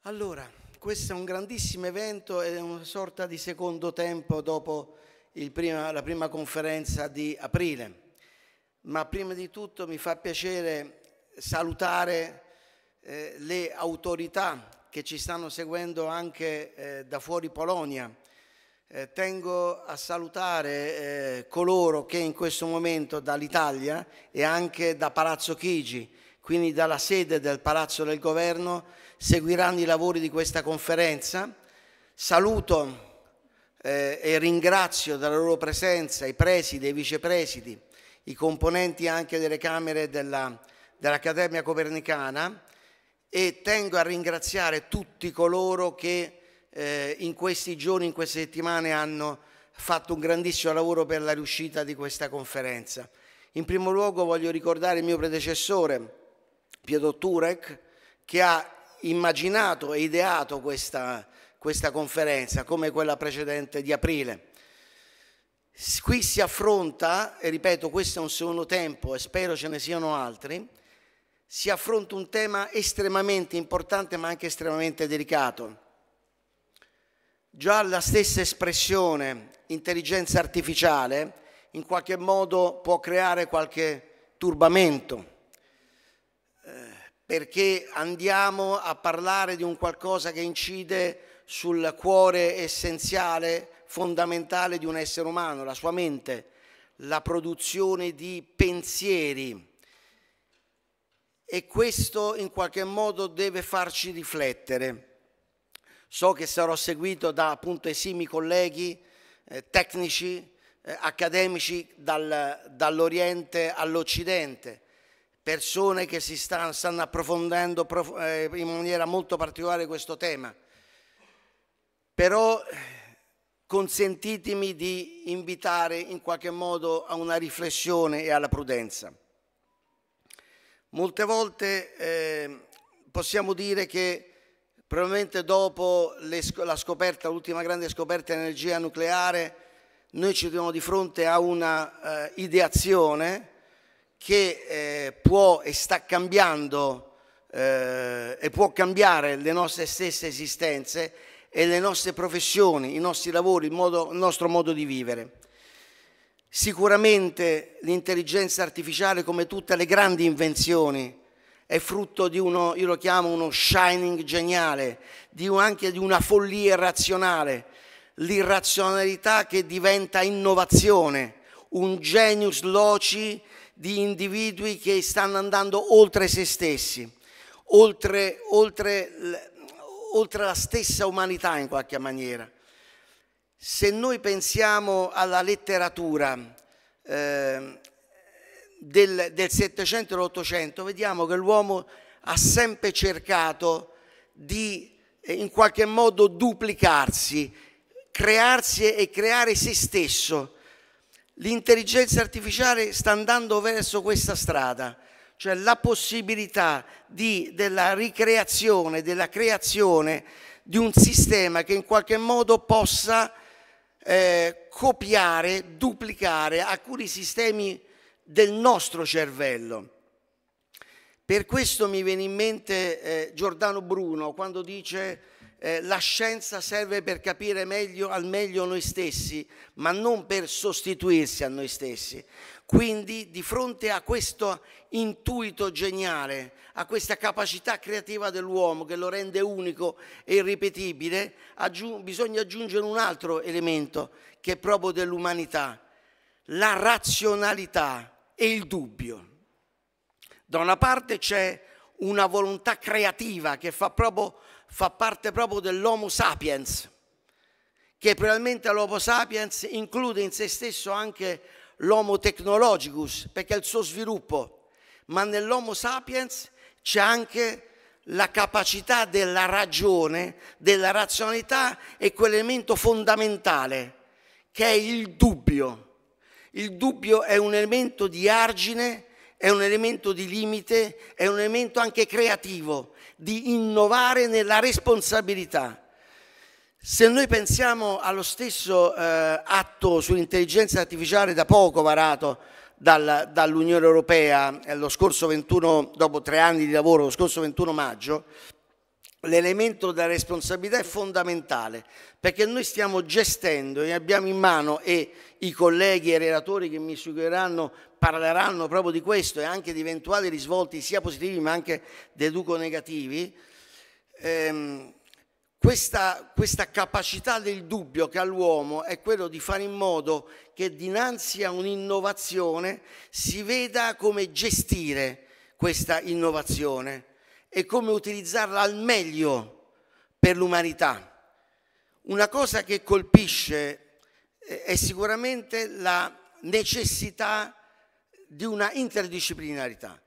Allora, questo è un grandissimo evento ed è una sorta di secondo tempo dopo la prima conferenza di aprile. Ma prima di tutto mi fa piacere salutare le autorità che ci stanno seguendo anche da fuori Polonia. Tengo a salutare coloro che in questo momento dall'Italia e anche da Palazzo Chigi, quindi dalla sede del Palazzo del Governo, seguiranno i lavori di questa conferenza. Saluto e ringrazio della loro presenza i presidi e i vicepresidi, i componenti anche delle Camere dell'Accademia Copernicana, e tengo a ringraziare tutti coloro che in questi giorni, in queste settimane hanno fatto un grandissimo lavoro per la riuscita di questa conferenza. In primo luogo voglio ricordare il mio predecessore, Piotr Turek, che ha immaginato e ideato questa conferenza, come quella precedente di aprile. Qui si affronta, e ripeto, questo è un secondo tempo e spero ce ne siano altri, si affronta un tema estremamente importante ma anche estremamente delicato. Già la stessa espressione intelligenza artificiale in qualche modo può creare qualche turbamento, perché andiamo a parlare di un qualcosa che incide sul cuore essenziale, fondamentale di un essere umano, la sua mente, la produzione di pensieri. E questo in qualche modo deve farci riflettere. So che sarò seguito da appunto esimi colleghi tecnici, accademici dall'Oriente all'Occidente, persone che stanno approfondendo in maniera molto particolare questo tema. Però consentitemi di invitare in qualche modo a una riflessione e alla prudenza. Molte volte possiamo dire che probabilmente dopo l'ultima grande scoperta dell'energia nucleare, noi ci troviamo di fronte a una ideazione che può e sta cambiando e può cambiare le nostre stesse esistenze e le nostre professioni, i nostri lavori, il nostro modo di vivere. Sicuramente l'intelligenza artificiale, come tutte le grandi invenzioni, è frutto di io lo chiamo uno shining geniale, anche di una follia irrazionale, l'irrazionalità che diventa innovazione, un genius loci di individui che stanno andando oltre se stessi, oltre la stessa umanità in qualche maniera. Se noi pensiamo alla letteratura del Settecento e dell'Ottocento, vediamo che l'uomo ha sempre cercato di in qualche modo duplicarsi, crearsi e creare se stesso. L'intelligenza artificiale sta andando verso questa strada, cioè la possibilità della ricreazione, della creazione di un sistema che in qualche modo possa copiare, duplicare alcuni sistemi del nostro cervello. Per questo mi viene in mente Giordano Bruno quando dice la scienza serve per capire al meglio noi stessi, ma non per sostituirsi a noi stessi. Quindi di fronte a questo intuito geniale, a questa capacità creativa dell'uomo che lo rende unico e irripetibile, bisogna aggiungere un altro elemento che è proprio dell'umanità, la razionalità e il dubbio. Da una parte c'è una volontà creativa che fa parte proprio dell'Homo sapiens, che probabilmente l'Homo sapiens include in se stesso anche l'Homo technologicus, perché è il suo sviluppo, ma nell'Homo sapiens c'è anche la capacità della ragione, della razionalità e quell'elemento fondamentale che è il dubbio. Il dubbio è un elemento di argine, è un elemento di limite, è un elemento anche creativo, di innovare nella responsabilità. Se noi pensiamo allo stesso atto sull'intelligenza artificiale da poco varato dall'Unione Europea, lo scorso 21, dopo 3 anni di lavoro, lo scorso 21 maggio, l'elemento della responsabilità è fondamentale, perché noi stiamo gestendo e abbiamo in mano, e i colleghi e i relatori che mi seguiranno parleranno proprio di questo e anche di eventuali risvolti sia positivi ma anche, deduco, negativi, questa capacità del dubbio che ha l'uomo è quello di fare in modo che dinanzi a un'innovazione si veda come gestire questa innovazione e come utilizzarla al meglio per l'umanità. Una cosa che colpisce è sicuramente la necessità di una interdisciplinarità.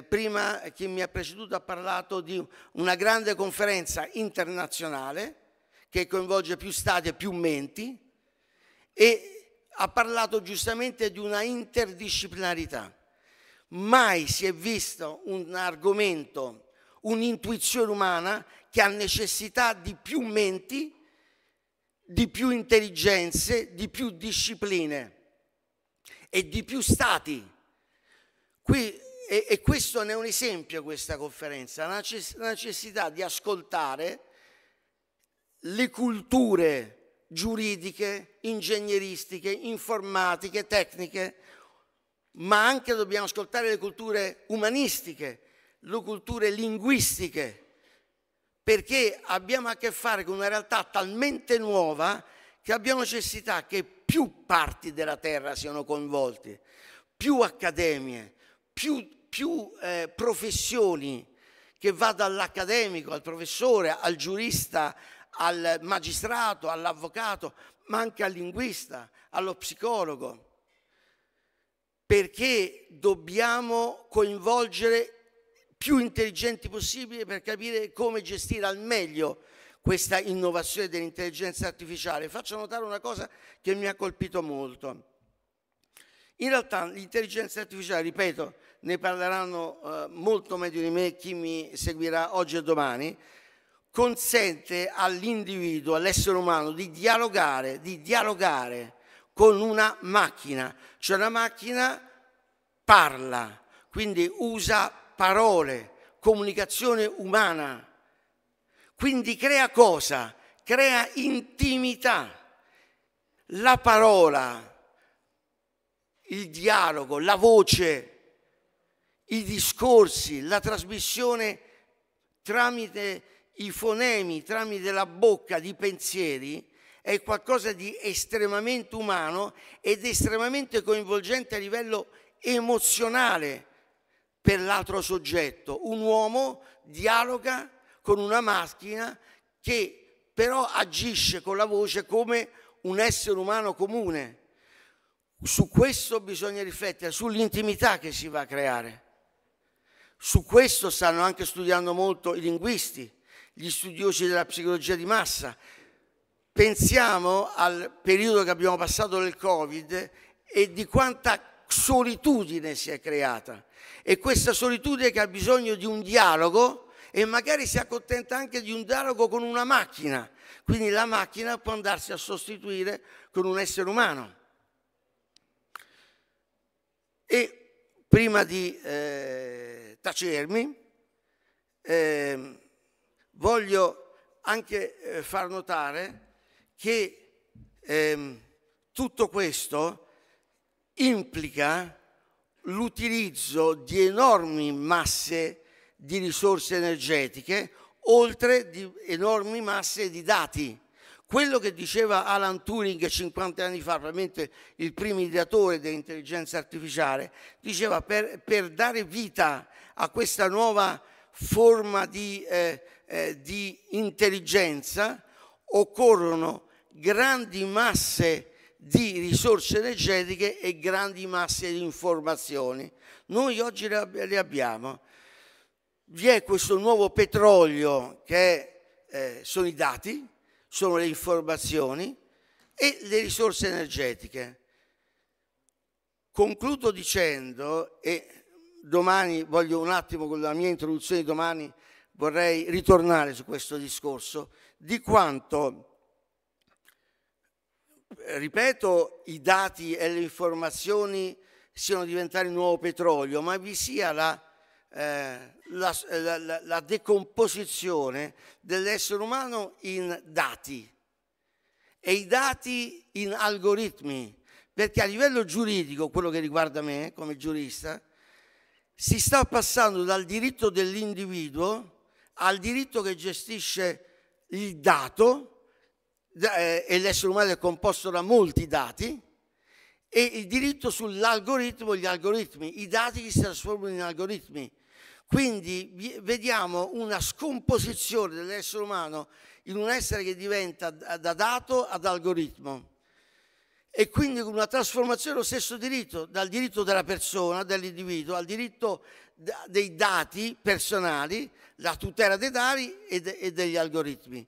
Prima chi mi ha preceduto ha parlato di una grande conferenza internazionale che coinvolge più stati e più menti e ha parlato giustamente di una interdisciplinarità. Mai si è visto un argomento, un'intuizione umana che ha necessità di più menti, di più intelligenze, di più discipline e di più stati. E questo ne è un esempio, questa conferenza, la necessità di ascoltare le culture giuridiche, ingegneristiche, informatiche, tecniche, ma anche dobbiamo ascoltare le culture umanistiche, le culture linguistiche, perché abbiamo a che fare con una realtà talmente nuova che abbiamo necessità che più parti della terra siano coinvolte, più accademie, più professioni, che va dall'accademico al professore, al giurista, al magistrato, all'avvocato, ma anche al linguista, allo psicologo, perché dobbiamo coinvolgere più intelligenti possibile per capire come gestire al meglio questa innovazione dell'intelligenza artificiale. Faccio notare una cosa che mi ha colpito molto. In realtà l'intelligenza artificiale, ripeto, ne parleranno molto meglio di me chi mi seguirà oggi e domani, consente all'individuo, all'essere umano di dialogare con una macchina, cioè la macchina parla, quindi usa parole, comunicazione umana, quindi crea cosa? Crea intimità. La parola, il dialogo, la voce, i discorsi, la trasmissione tramite i fonemi, tramite la bocca di pensieri, è qualcosa di estremamente umano ed estremamente coinvolgente a livello emozionale per l'altro soggetto. Un uomo dialoga con una macchina che però agisce con la voce come un essere umano comune. Su questo bisogna riflettere, sull'intimità che si va a creare. Su questo stanno anche studiando molto i linguisti, gli studiosi della psicologia di massa. Pensiamo al periodo che abbiamo passato del Covid e di quanta solitudine si è creata. E questa solitudine che ha bisogno di un dialogo e magari si accontenta anche di un dialogo con una macchina. Quindi la macchina può andarsi a sostituire con un essere umano. E prima di tacermi, voglio anche far notare che tutto questo implica l'utilizzo di enormi masse di risorse energetiche, oltre di enormi masse di dati. Quello che diceva Alan Turing 50 anni fa, probabilmente il primo ideatore dell'intelligenza artificiale, diceva per dare vita a questa nuova forma di intelligenza occorrono grandi masse di risorse energetiche e grandi masse di informazioni. Noi oggi le abbiamo. Vi è questo nuovo petrolio che sono i dati, sono le informazioni e le risorse energetiche. Concludo dicendo, e domani voglio un attimo, con la mia introduzione di domani, vorrei ritornare su questo discorso, di quanto, ripeto, i dati e le informazioni siano diventati il nuovo petrolio, ma vi sia la decomposizione dell'essere umano in dati e i dati in algoritmi, perché a livello giuridico, quello che riguarda me come giurista, si sta passando dal diritto dell'individuo al diritto che gestisce il dato, e l'essere umano è composto da molti dati, e il diritto sull'algoritmo, gli algoritmi, i dati che si trasformano in algoritmi. Quindi vediamo una scomposizione dell'essere umano in un essere che diventa da dato ad algoritmo, e quindi una trasformazione dello stesso diritto, dal diritto della persona, dell'individuo, al diritto dei dati personali, la tutela dei dati e degli algoritmi.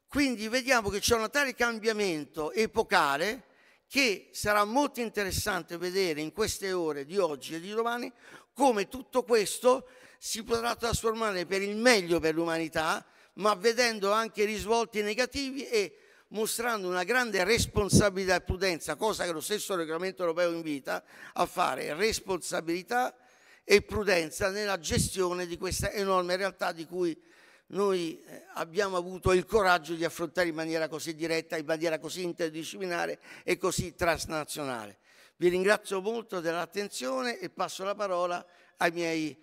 Quindi vediamo che c'è un tale cambiamento epocale che sarà molto interessante vedere in queste ore di oggi e di domani come tutto questo si potrà trasformare per il meglio per l'umanità, ma vedendo anche risvolti negativi e mostrando una grande responsabilità e prudenza, cosa che lo stesso regolamento europeo invita a fare, responsabilità e prudenza nella gestione di questa enorme realtà di cui noi abbiamo avuto il coraggio di affrontare in maniera così diretta, in maniera così interdisciplinare e così transnazionale. Vi ringrazio molto dell'attenzione e passo la parola ai miei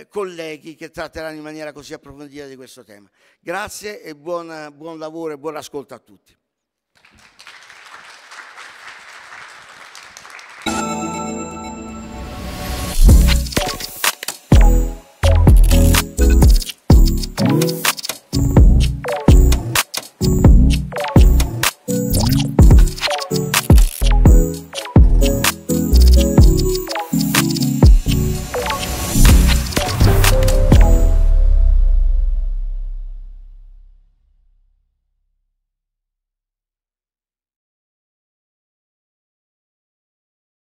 colleghi che tratteranno in maniera così approfondita di questo tema. Grazie e buon lavoro e buon ascolto a tutti.